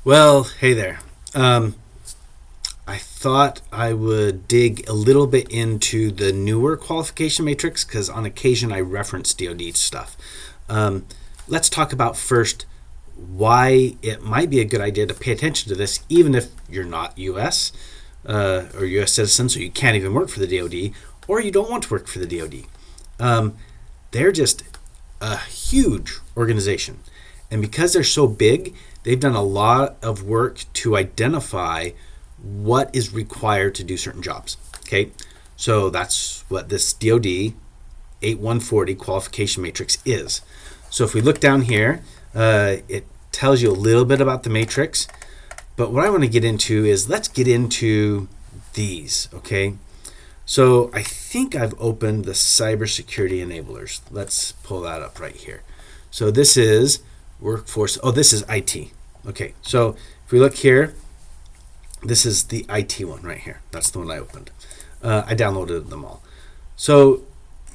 Well, hey there. I thought I would dig a little bit into the newer qualification matrix because on occasion I reference DOD stuff. Um, let's talk about first why it might be a good idea to pay attention to this, even if you're not U.S. Or U.S. citizen, so you can't even work for the DOD, or you don't want to work for the DOD. They're just a huge organization. And because they're so big, they've done a lot of work to identify what is required to do certain jobs. Okay, so that's what this DoD 8140 qualification matrix is. So if we look down here, it tells you a little bit about the matrix. But what I want to get into is let's get into these. Okay, so I think I've opened the cybersecurity enablers. Let's pull that up right here. So this is workforce. Oh, this is IT. Okay, so if we look here, this is the IT one right here. That's the one I opened. I downloaded them all. So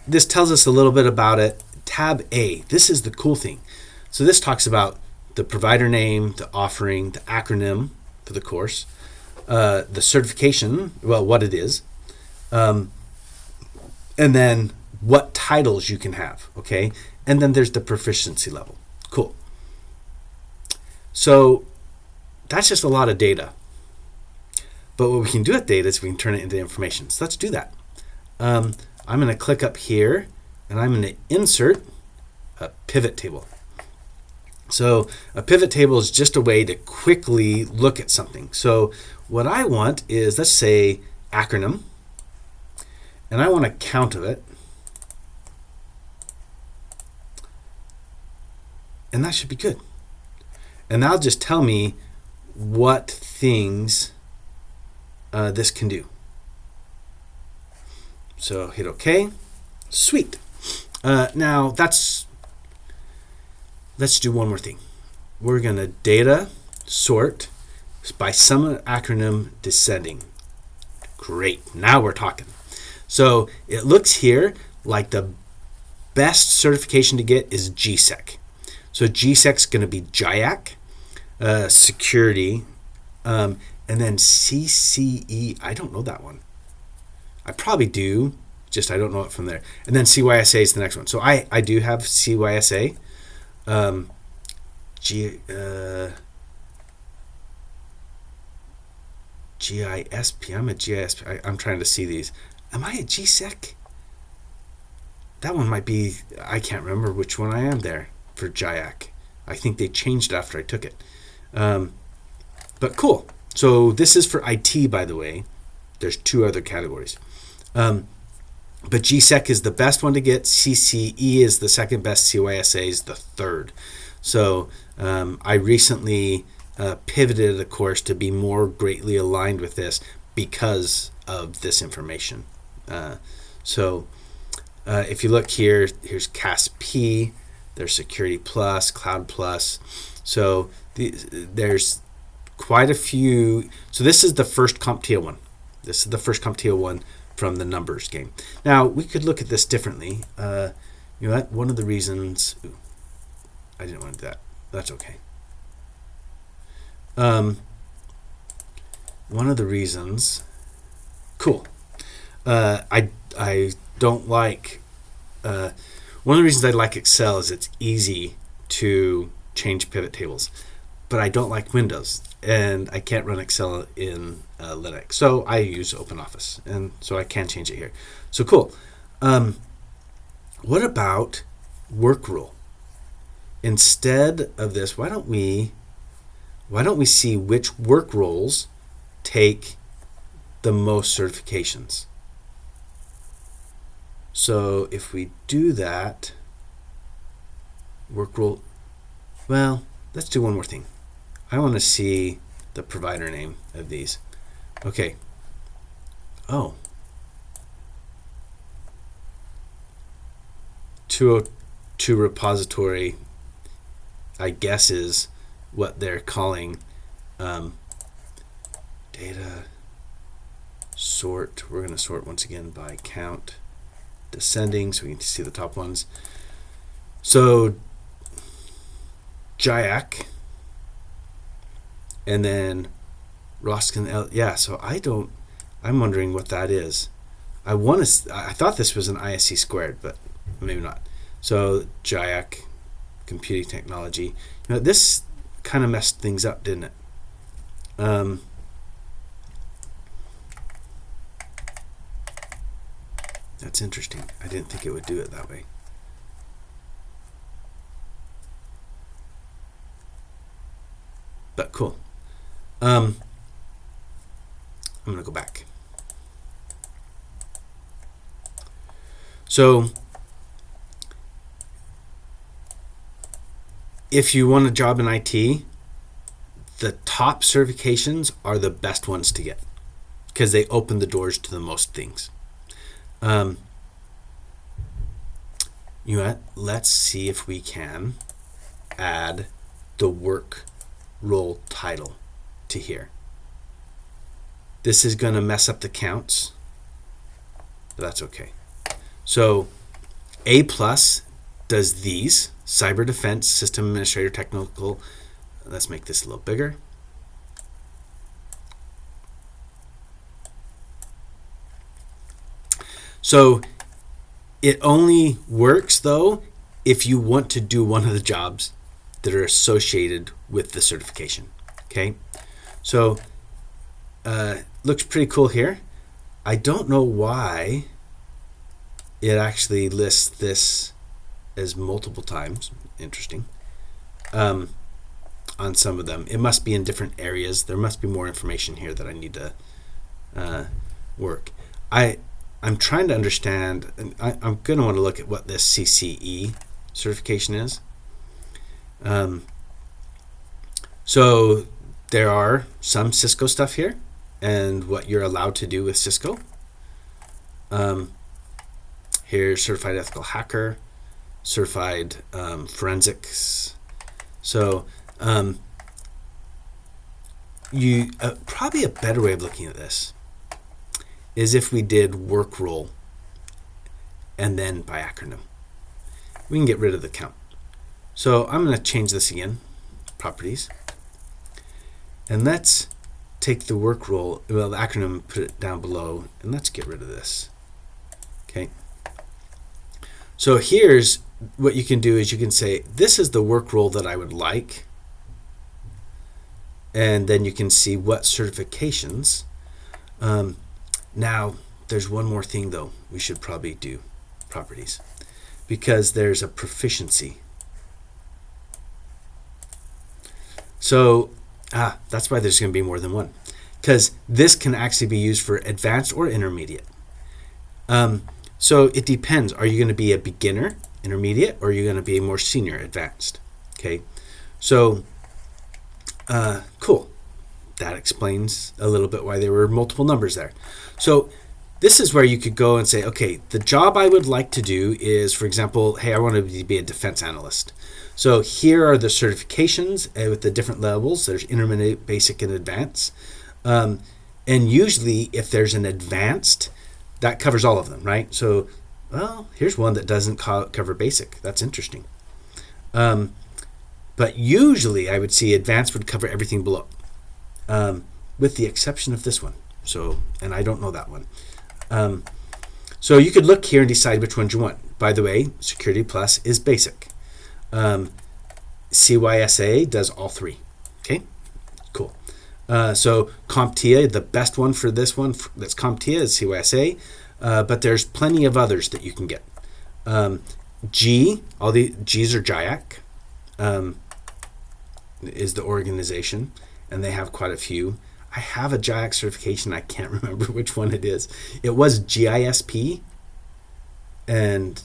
this tells us a little bit about it. Tab A, this is the cool thing. So this talks about the provider name, the offering, the acronym for the course, the certification, well, what it is, and then what titles you can have, okay? And then there's the proficiency level. Cool. So that's just a lot of data. But what we can do with data is we can turn it into information. So let's do that. I'm going to click up here, and I'm going to insert a pivot table. So a pivot table is just a way to quickly look at something. So what I want is, let's say, acronym, and I want a count of it. And that should be good. And that'll just tell me what things this can do. So hit OK. Sweet. Now let's do one more thing. We're going to data sort by some acronym descending. Great. Now we're talking. So it looks here like the best certification to get is GSEC. So GSEC is going to be GIAC, security, and then CCE. I don't know that one. I probably do, just I don't know it from there. And then CYSA is the next one. So I do have CYSA. GISP. I'm a GISP. I'm trying to see these. Am I a GSEC? That one might be. I can't remember which one I am there for GIAC. I think they changed after I took it. But cool. So this is for IT, by the way. There's two other categories. But GSEC is the best one to get. CCE is the second best. CYSA is the third. So I recently pivoted a course to be more greatly aligned with this because of this information. So if you look here, here's CASP, there's Security Plus, Cloud Plus. So there's quite a few. So this is the first CompTIA one. This is the first CompTIA one from the numbers game. Now, we could look at this differently. You know, one of the reasons... Ooh, I didn't want to do that. That's okay. One of the reasons... Cool. I don't like... one of the reasons I like Excel is it's easy to change pivot tables. But I don't like Windows, and I can't run Excel in Linux. So I use OpenOffice, and so I can change it here. So cool. What about work rule? Instead of this, why don't we see which work roles take the most certifications? So if we do that, work role, well, let's do one more thing. I want to see the provider name of these. Okay. Oh. 202 repository, I guess, is what they're calling data sort. We're going to sort once again by count, descending, so we can see the top ones. So GIAC and then Roskin, yeah, so I'm wondering what that is. I thought this was an ISC squared, but maybe not. So JIAC, computing technology. This kind of messed things up, didn't it? That's interesting. I didn't think it would do it that way. But cool. I'm going to go back. So if you want a job in IT, the top certifications are the best ones to get because they open the doors to the most things. You know what? Let's see if we can add the work role title to here. This is going to mess up the counts, but that's okay. So A+ does these: cyber defense, system administrator, technical. Let's make this a little bigger. So it only works though if you want to do one of the jobs that are associated with the certification. Okay, so looks pretty cool here. I don't know why it actually lists this as multiple times. Interesting. On some of them, it must be in different areas. There must be more information here that I need to work. I'm trying to understand, and I'm going to want to look at what this CCE certification is. So there are some Cisco stuff here and what you're allowed to do with Cisco. Here's certified ethical hacker, certified forensics. So you probably a better way of looking at this is if we did work role and then by acronym. We can get rid of the count. So I'm going to change this again, properties, and let's take the work role, well, the acronym, put it down below, and let's get rid of this. Okay. So here's what you can do is you can say, this is the work role that I would like, and then you can see what certifications. Now, there's one more thing though we should probably do, properties, because there's a proficiency. So that's why there's going to be more than one, because this can actually be used for advanced or intermediate. So it depends. Are you going to be a beginner, intermediate, or are you going to be a more senior, advanced? Okay, so cool. That explains a little bit why there were multiple numbers there. So this is where you could go and say, okay, the job I would like to do is, for example, hey, I want to be a defense analyst. So here are the certifications with the different levels. There's intermediate, basic, and advanced. And usually if there's an advanced, that covers all of them, right? So, well, here's one that doesn't cover basic. That's interesting. But usually I would see advanced would cover everything below, with the exception of this one. So, and I don't know that one. So you could look here and decide which ones you want. By the way, Security Plus is basic. CYSA does all three. Okay, cool. So CompTIA, the best one for this one that's CompTIA is CYSA, but there's plenty of others that you can get. G, all the G's are JIAC, is the organization, and they have quite a few. I have a JIAC certification. I can't remember which one it is. It was GISP, and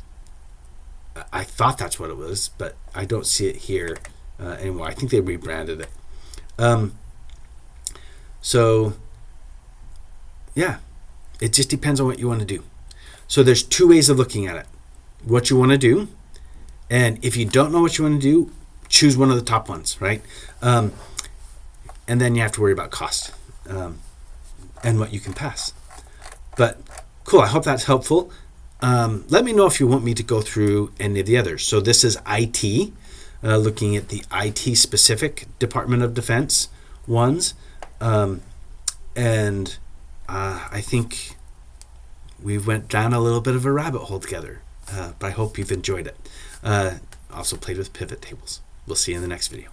I thought that's what it was, but I don't see it here anymore. I think they rebranded it. So, yeah, it just depends on what you want to do. So there's two ways of looking at it. What you want to do, and if you don't know what you want to do, choose one of the top ones, right? And then you have to worry about cost and what you can pass. But cool, I hope that's helpful. Let me know if you want me to go through any of the others. So this is IT, looking at the IT specific Department of Defense, ones. And I think we went down a little bit of a rabbit hole together, but I hope you've enjoyed it. Also played with pivot tables. We'll see you in the next video.